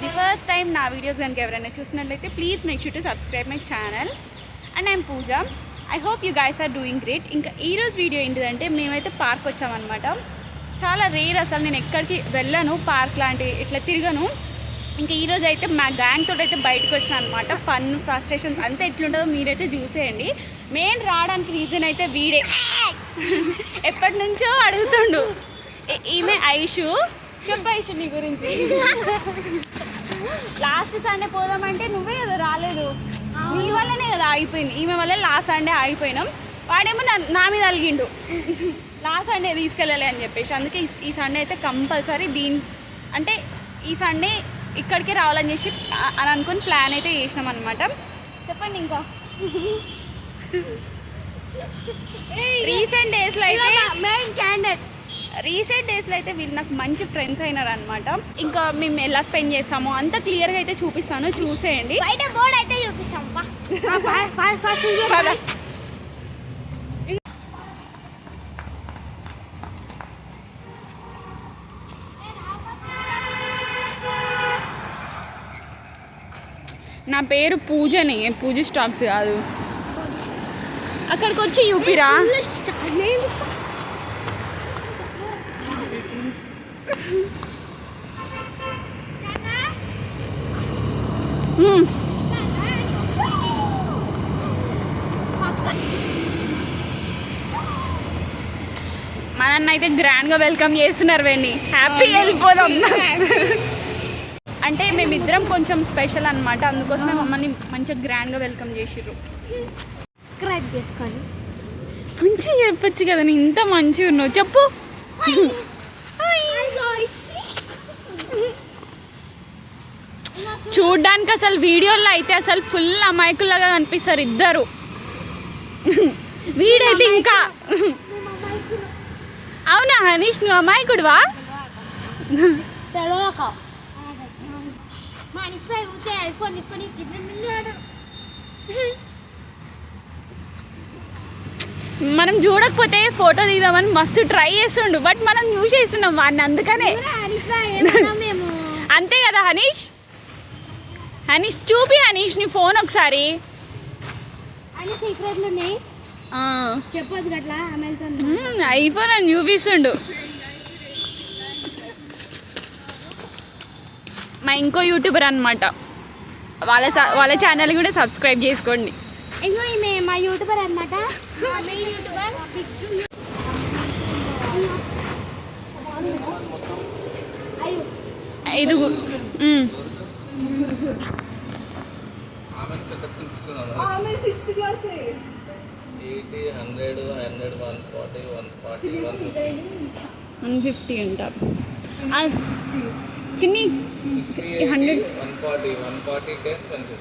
అది first time నా videos కనుక ఎవరైనా చూసినట్లయితే please make sure to subscribe my channel. And I'm Pooja. I hope you guys are doing great. ఇంకా ఈరోజు వీడియో ఏంటిదంటే మేమైతే పార్క్ వచ్చామన్నమాట. చాలా రేర్ అసలు నేను ఎక్కడికి వెళ్ళను, పార్క్ లాంటివి ఇట్లా తిరగను. ఇంకా ఈరోజు అయితే మా గ్యాంగ్ తోటి అయితే బయటకు వచ్చిన అనమాట. ఫన్ ఫ్రస్ట్రేషన్స్ అంతా ఎట్లుంటుందో మీరైతే చూసేయండి. మెయిన్ రావడానికి రీజన్ అయితే వీడే. ఎప్పటి నుంచో అడుగుతుండు. ఈమె ఐషు. చెప్పు ఐషు నీ గురించి. లాస్ట్ సండే పోదామంటే నువ్వే కదా రాలేదు, నీ వల్లనే కదా ఆగిపోయింది. ఈమె వల్ల లాస్ట్ సండే ఆగిపోయినాం. వాడేమో నా మీద అలిగిండు లాస్ట్ సండే తీసుకెళ్ళాలి అని చెప్పేసి. అందుకే ఈ సండే అయితే కంపల్సరీ అంటే ఈ సండే ఇక్కడికి రావాలని చేసి అని అనుకుని ప్లాన్ అయితే చేసినాం అనమాట. చెప్పండి ఇంకా. రీసెంట్ డేస్లో అయితే వీళ్ళు నాకు మంచి ఫ్రెండ్స్ అయినారు అనమాట. ఇంకా మేము ఎలా స్పెండ్ చేస్తామో అంత క్లియర్గా అయితే చూపిస్తాను, చూసేయండి. నా పేరు పూజని, పూజ స్టాక్స్ కాదు. అక్కడికి వచ్చి చూపిరా. మనన్న అయితే గ్రాండ్గా వెల్కమ్ చేస్తున్నారు. వెన్నీ హ్యాపీ వెళ్ళిపోదాం. అంటే మేమిద్దరం కొంచెం స్పెషల్ అనమాట, అందుకోసమే మమ్మల్ని మంచిగా గ్రాండ్గా వెల్కమ్ చేసిర్రు. సబ్స్క్రైబ్ చేసుకోండి. మంచిగా చెప్పచ్చు కదా, నేను ఇంత మంచిగా ఉన్నావు. చెప్పు. చూడ్డానికి అసలు వీడియోలో అయితే అసలు ఫుల్ అమాయకుల్లాగా కనిపిస్తారు ఇద్దరు. వీడైతే ఇంకా. అవునా హనీష్, నువ్వు అమాయకుడువా? మనం చూడకపోతే ఫోటో దిగుదామని మస్తు ట్రై చేస్తుండు, బట్ మనం చూసేస్తున్నాం వాడిని, అందుకనే. అంతే కదా హనీష్? హనీష్ చూపి హనీష్ నీ ఫోన్ ఒకసారి. ఐఫోన్ అని చూపిస్తుండు. మా ఇంకో యూట్యూబర్ అనమాట, వాళ్ళ ఛానల్ కూడా సబ్స్క్రైబ్ చేసుకోండి. ఇంకో ఈమె మా యూట్యూబర్ అనమాట. ఇది ఆమె 6th క్లాస్. 80 100 100 140 140 150 అంటారు. చిన్ని 100 140 140 10 150.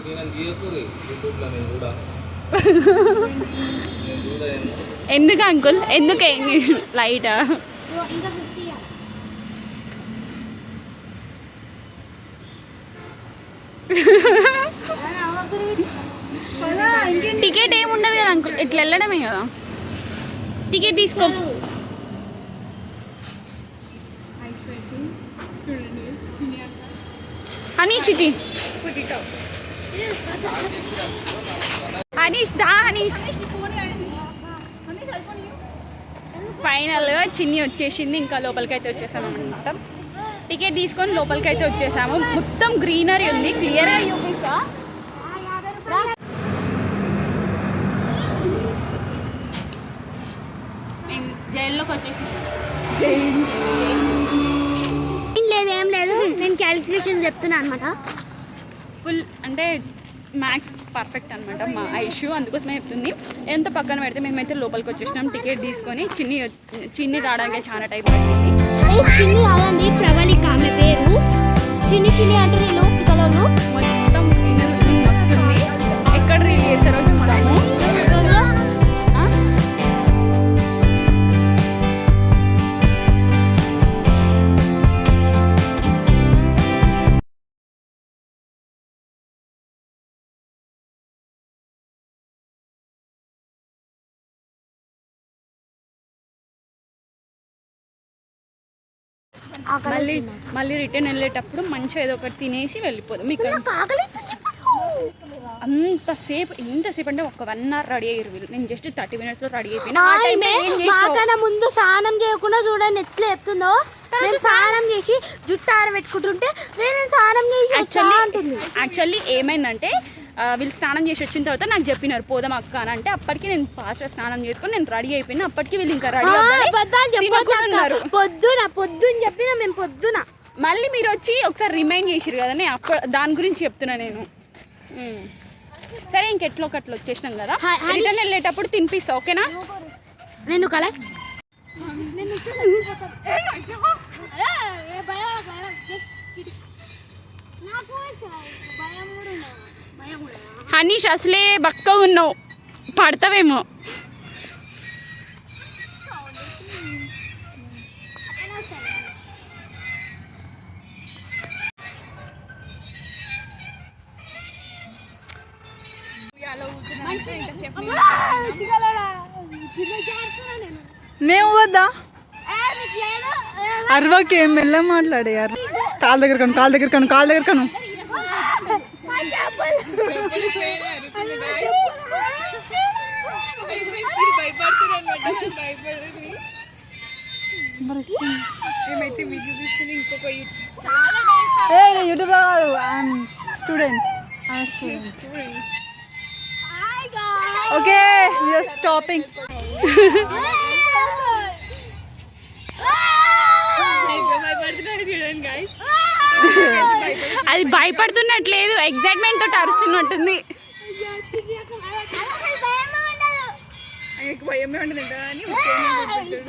నేను గీయకూరి యూట్యూబ్లో నేను కూడా. ఎందుకు అంకుల్, ఎందుకే లైట్? టికెట్ ఏముండదు కదా అంకుల్, ఇట్లా వెళ్ళడమే కదా. టికెట్ తీసుకో. హనీష్ ఇది హనీష్ దా. హనీష్ ఫైనల్గా చిన్ని వచ్చేసింది. ఇంకా లోపలికైతే వచ్చేసాము అనమాట. టికెట్ తీసుకొని లోపలికైతే వచ్చేసాము. మొత్తం గ్రీనరీ ఉంది, క్లియర్గా చూపిస్తా. మేము జైల్లోకి వచ్చేసాము. ఏం లేదు, నేను క్యాలిక్యులేషన్ చెప్తున్నా అనమాట. ఫుల్ అంటే మ్యాథ్స్ పర్ఫెక్ట్ అనమాట మా ఐషు, అందుకోసమే చెప్తుంది. ఎంత పక్కన పెడితే మేమైతే లోపలికి వచ్చేసినాం టికెట్ తీసుకొని. చిన్ని రావడానికి చాలా టైం పట్టింది. చిన్ని కాదండి, ప్రవళిక ఆమె పేరు. చిన్ని అంటారు. మళ్ళీ రిటర్న్ వెళ్ళేటప్పుడు మంచిగా ఏదో ఒకటి తినేసి వెళ్ళిపోదాం. మీకు అంతసేపు ఎంతసేపు అంటే ఒక 1 hour రెడీ అయ్యారు వీళ్ళు. నేను జస్ట్ 30 minutes రెడీ అయిపోయినా. ముందు స్నానం చేయకుండా చూడండి ఎట్లా చెప్తుందో. నేను స్నానం చేసి జుట్టు ఆరబెట్టుకుంటుంటే నేను స్నానం చేసి యాక్చువల్లీ ఏమైందంటే వీళ్ళు స్నానం చేసి వచ్చిన తర్వాత నాకు చెప్పినారు పోదాం అక్క అని. అంటే అప్పటికి నేను ఫాస్ట్గా స్నానం చేసుకొని నేను రెడీ అయిపోయినా. అప్పటికి వీళ్ళు ఇంకా రెడీ అవ్వలేదు. పొద్దున చెప్పినా మేము పొద్దున. మళ్ళీ మీరు వచ్చి ఒకసారి రిమైండ్ చేసిరు కదా, నేను దాని గురించి చెప్తున్నా నేను. సరే ఇంకెట్లో ఒకట్లు వచ్చేసినాం కదా, రిటర్న్ వెళ్ళేటప్పుడు తినిపిస్తా ఓకేనా? నేను కల హనీష్ అసలే బక్క ఉన్నావు, పడతావేమో. మేము వద్దా అరవకి ఏం మెల్ల మాట్లాడారు. కాళ్ళ దగ్గర కను యూట్యూబ్ లో కాదు, స్టూడెంట్. Okay you're stopping. అది భయపడుతున్నట్లేదు, ఎగ్జైట్మెంట్ తోటి అరుస్తున్నట్టుంది.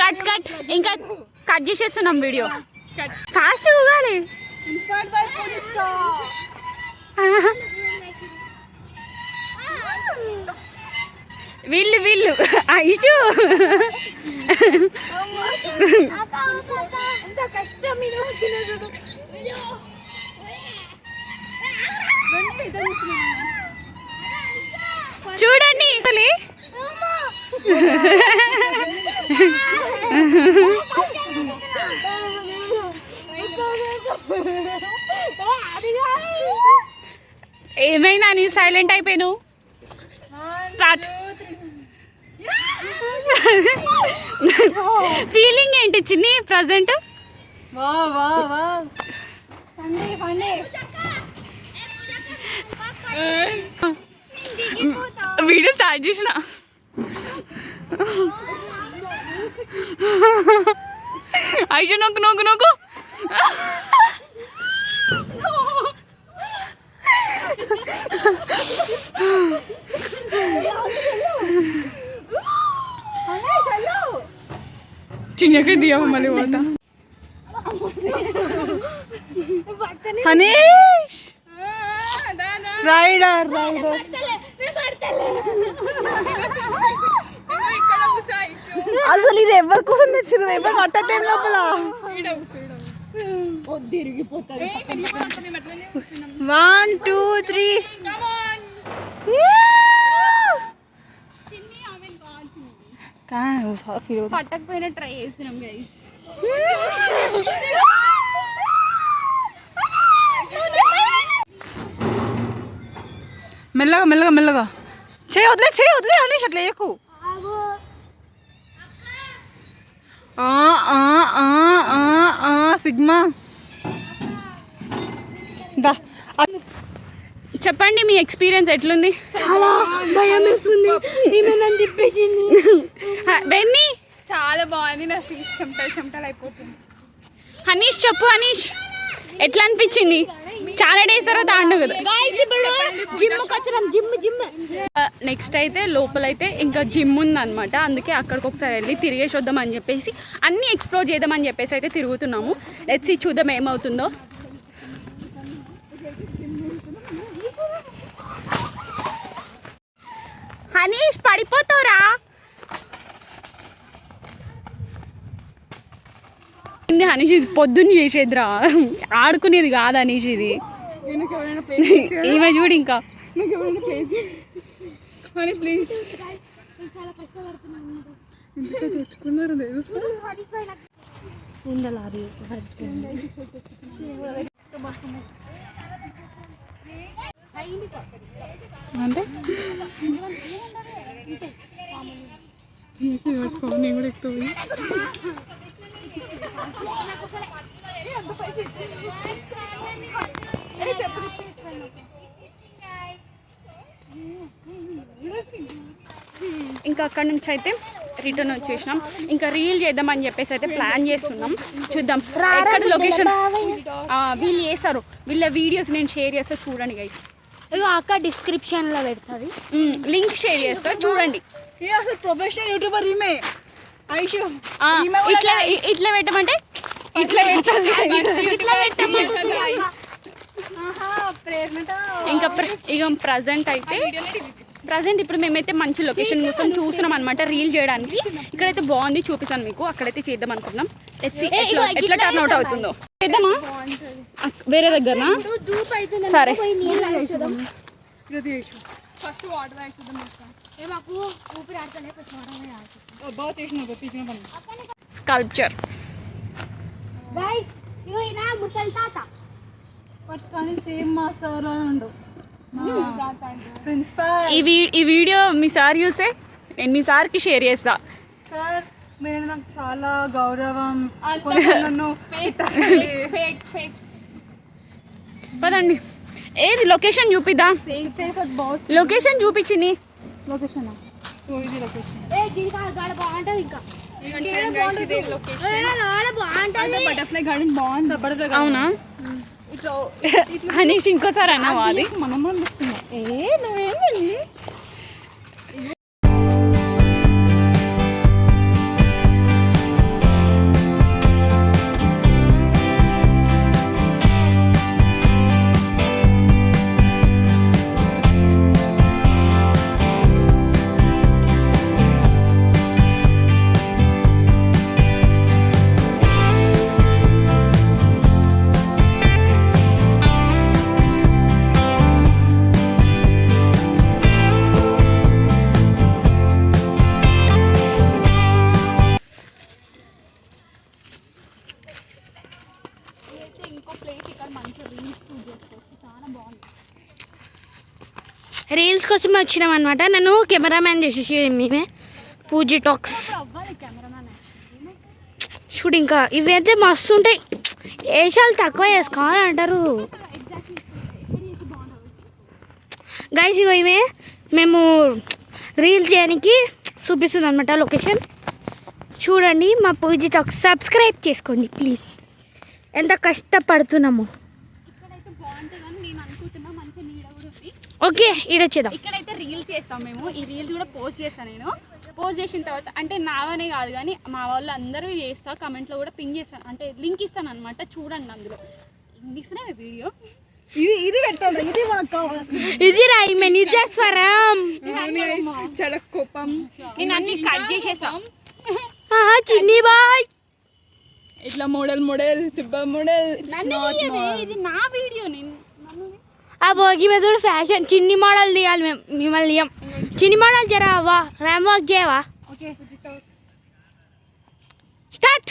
కట్ ఇంకా కట్ చేసేస్తున్నాం వీడియో. ఫాస్ట్ ఊగాలి. వీళ్ళు ఐషు చూడండి ఏమైనా నీ సైలెంట్ అయిపోయాను. స్టార్ట్. ఫీలింగ్ ఏంటి చిన్ని ప్రజెంట్? వీడియో స్టార్ట్ చేసిన ఐషు నొక్కు చిన్నగా దియా మళ్ళీ పోతా. హనీష్ రైడర్ అసలు ఇది ఎవరికి వచ్చిన ఎవరు అట్ట టైం లోపల 1 2 3 పట్టకపోయినా ట్రై చేస్తున్నాం గైస్. మెల్లగా చేయి వదిలే అనేసి అట్లా ఎక్కువ. సిగ్మా చెప్పండి మీ ఎక్స్పీరియన్స్ ఎట్లుంది? చాలా భయం వేస్తుంది. బెన్నీ చాలా బాగుంది. నా ఫీస్ చెమటలు అయిపోతుంది. హనీష్ చెప్పు, హనీష్ ఎట్లా అనిపించింది? చాలా డేస్ తర్వాత ఆడు కదా. నెక్స్ట్ అయితే లోపలైతే ఇంకా జిమ్ ఉందన్నమాట, అందుకే అక్కడికి ఒకసారి వెళ్ళి తిరిగేసి వద్దాం అని చెప్పేసి అన్నీ ఎక్స్ప్లోర్ చేద్దామని చెప్పేసి అయితే తిరుగుతున్నాము. లెట్స్ సీ, చూద్దాం ఏమవుతుందో. హనీష్ పడిపోతావురా. హనీష్ ఇది పొద్దున్న చేసేదిరా, ఆడుకునేది కాదు హనీష్ ఇది. ఈమె చూడు ఇంకా ప్లీజ్ ఉండాలి అంటే నేను కూడా ఎక్కువ ఇంకా అక్కడ నుంచి అయితే రిటర్న్ వచ్చేసినాం. ఇంకా రీల్ చేద్దామని చెప్పేసి అయితే ప్లాన్ చేస్తున్నాం. చూద్దాం ఎక్కడ లొకేషన్ వీళ్ళు చేస్తారు. వీళ్ళ వీడియోస్ నేను షేర్ చేస్తా, చూడండి గైస్. ఇగో అక్క డిస్క్రిప్షన్లో పెడుతుంది, లింక్ షేర్ చేస్తా, చూడండి. ప్రొఫెషనల్ యూట్యూబర్ ఈమె ఐషు. ఇట్లా ఇట్లా పెట్టమంటే ఇట్లా పెట్టాలి. ఇంకా ఇక ప్రజెంట్ ఇప్పుడు మేమైతే మంచి లొకేషన్ కోసం చూస్తున్నాం అనమాట రీల్ చేయడానికి. ఇక్కడైతే బాగుంది, చూపిస్తాను మీకు. అక్కడైతే చేద్దాం అనుకున్నాం. ఎట్లా టర్న్ అవుట్ అవుతుందో చేద్దామా వేరే దగ్గరనా? సరే ఫస్ట్ వాటర్ వేసుకుందాం. స్కల్ప్చర్ కానీ సేమ్ మా సార్ ఉండు ప్రిన్సిపల్. ఈ వీడియో మీ సార్ చూస్తే నేను మీ సార్కి షేర్ చేస్తా. సార్ మీరు నాకు చాలా గౌరవం. నన్ను పదండి. ఏది లొకేషన్ చూపిద్దా? లొకేషన్ చూపించింది. లొకేషన్ ఇది లొకేషన్ బాగుంటది. ఇంకా బటర్ఫ్లై గార్డెన్ బాగుంది. అవునా అనేసి ఇంకోసారి అన్నావా? అది మనం తీసుకున్నాం. నువ్వేందండి రీల్స్ కోసం వచ్చినాం అనమాట. నన్ను కెమెరామ్యాన్ చేసేసి మేమే పూజీ టాక్స్ చూడు. ఇంకా ఇవి అయితే మస్తు ఉంటాయి. వేషాలు తక్కువ వేసుకోవాలి అంటారు గైస్. ఇగో ఇవే మేము రీల్స్ చేయడానికి చూపిస్తుంది అనమాట లొకేషన్. చూడండి మా పూజీ టాక్స్. సబ్స్క్రైబ్ చేసుకోండి ప్లీజ్. ఎంత కష్టపడుతున్నాము. ఓకే ఈడొచ్చేద్దాం. ఇక్కడైతే రీల్స్ చేస్తాం మేము. ఈ రీల్స్ కూడా పోస్ట్ చేస్తాను నేను. పోస్ట్ చేసిన తర్వాత అంటే నావనే కాదు కానీ మా వాళ్ళు అందరూ చేస్తా. కమెంట్లో కూడా పింగ్ చేస్తాను, అంటే లింక్ ఇస్తాను అనమాట. చూడండి అందులో ఇస్తున్నా వీడియో. ఇది పెట్టాలి. ఇది మనకు కావాలి. ఇది రాయి నిజస్వరం. చాలా కోపం. నేను అన్ని కట్ చేసేసాం. చిన్ని బాయ్ ఇట్లా మోడల్ సిబ్బల్ మోడల్. ఇది నా వీడియో. నేను ఆ భోగి మీద కూడా ఫ్యాషన్. చిన్ని మోడల్ తీయాలి మేము, మిమ్మల్ని తీయం. చిన్ని మోడల్ జరావా ర్యామ్ వాక్ చేయవా? స్టార్ట్.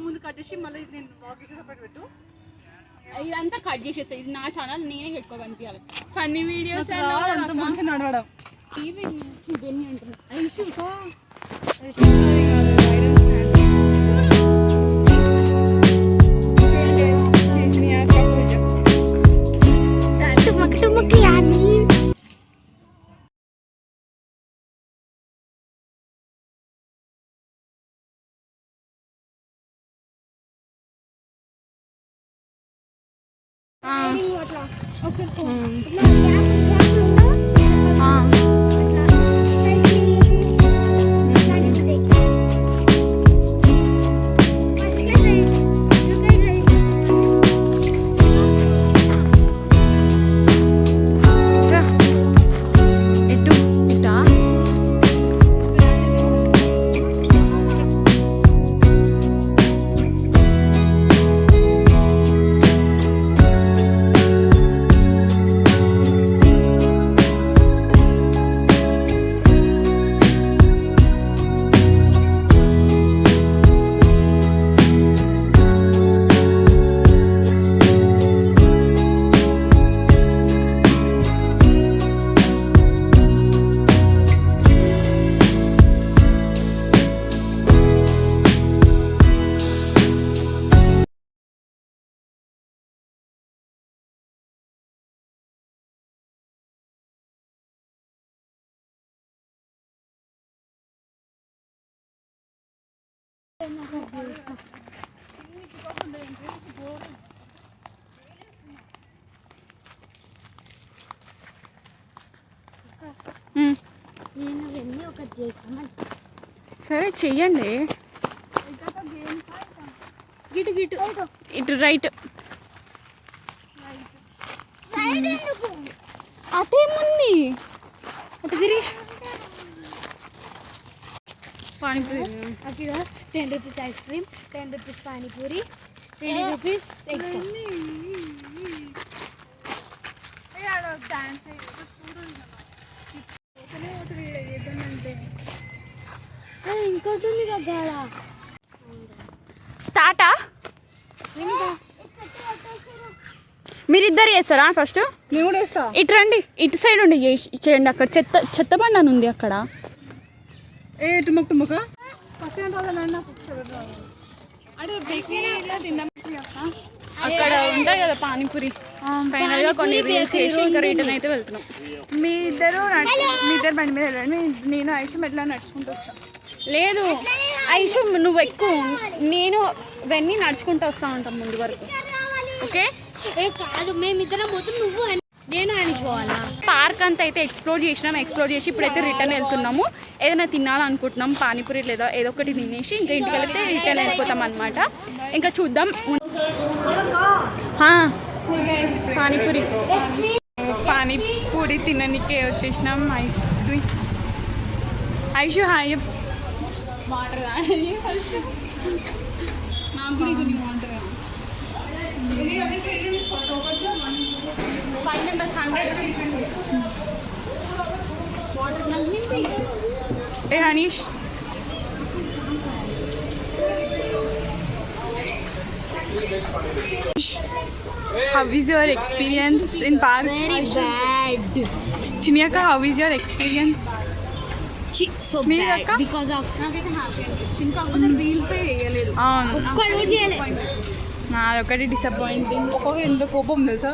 ముందు కట్టేసి మళ్ళీ నేను వాక్ పెట్టు. ఇదంతా కట్ చేసేస్తా. ఇది నా ఛానల్, నేనే ఎక్కువ కనిపించాలి. ఫన్నీ వీడియోస్ అంత మంచి నడవడం. టుమక్ యాని నేను వెళ్ళి ఒకటి చేస్తాను. సరే చెయ్యండి. గిటు గిటు ఇటు రైట్. రైట్ ఎందుకు? అటేముంది, అటు తిరిగి పానీపూరి. అదిగా 10 rupees ice cream, 10 rupees panipuri, 20 rupees egg ఇంకోటి ఉంది కదా. స్టార్టా? మీరిద్దరు చేస్తారా ఫస్ట్? నేను కూడా వేస్తా. ఇటు రండి, ఇటు సైడ్ ఉండి చేయండి. అక్కడ చెత్త బండి అని ఉంది అక్కడ. టుమ్మక అక్కడ ఉంటాయి కదా పానీపూరి. ఫైనల్ గా కొన్ని రీల్స్ చేసి ఇంకా రిటర్న్ అయితే వెళ్తున్నాం. మీ ఇద్దరు బండి మీద వెళ్ళండి, నేను ఐషు మెట్లా నడుచుకుంటూ వస్తాను. లేదు ఐషు నువ్వు ఎక్కువ, నేను వెన్నీ నడుచుకుంటూ వస్తూ ఉంటాం ముందు వరకు. ఓకే ఏ కాదు, మేమిద్దరం పోతే నువ్వు నేను అనిపోవాలా. పార్క్ అంతా అయితే ఎక్స్ప్లోర్ చేసి ఇప్పుడైతే రిటర్న్ వెళ్తున్నాము. ఏదైనా తినాలనుకుంటున్నాం, పానీపూరి లేదా ఏదో ఒకటి తినేసి ఇంకా ఇంటికి వెళ్తే రిటర్న్ వెళ్ళిపోతాం అనమాట. ఇంకా చూద్దాం. పానీపూరి తిననికే వచ్చేసినాం. ఐషు హాయ్ వాటర్ నాకు కూడా ఇది water. 5 members 100 rupees. A Hanish how is your experience in park? Very bad. Chinyaka, how is your experience? So Meera bad akka? because of reels చేయలేదు. అవును, ఒక్కడు చేయలే. నాదొకటి డిసప్పాయింటింగ్. ఎంత కోపం తెలుసా?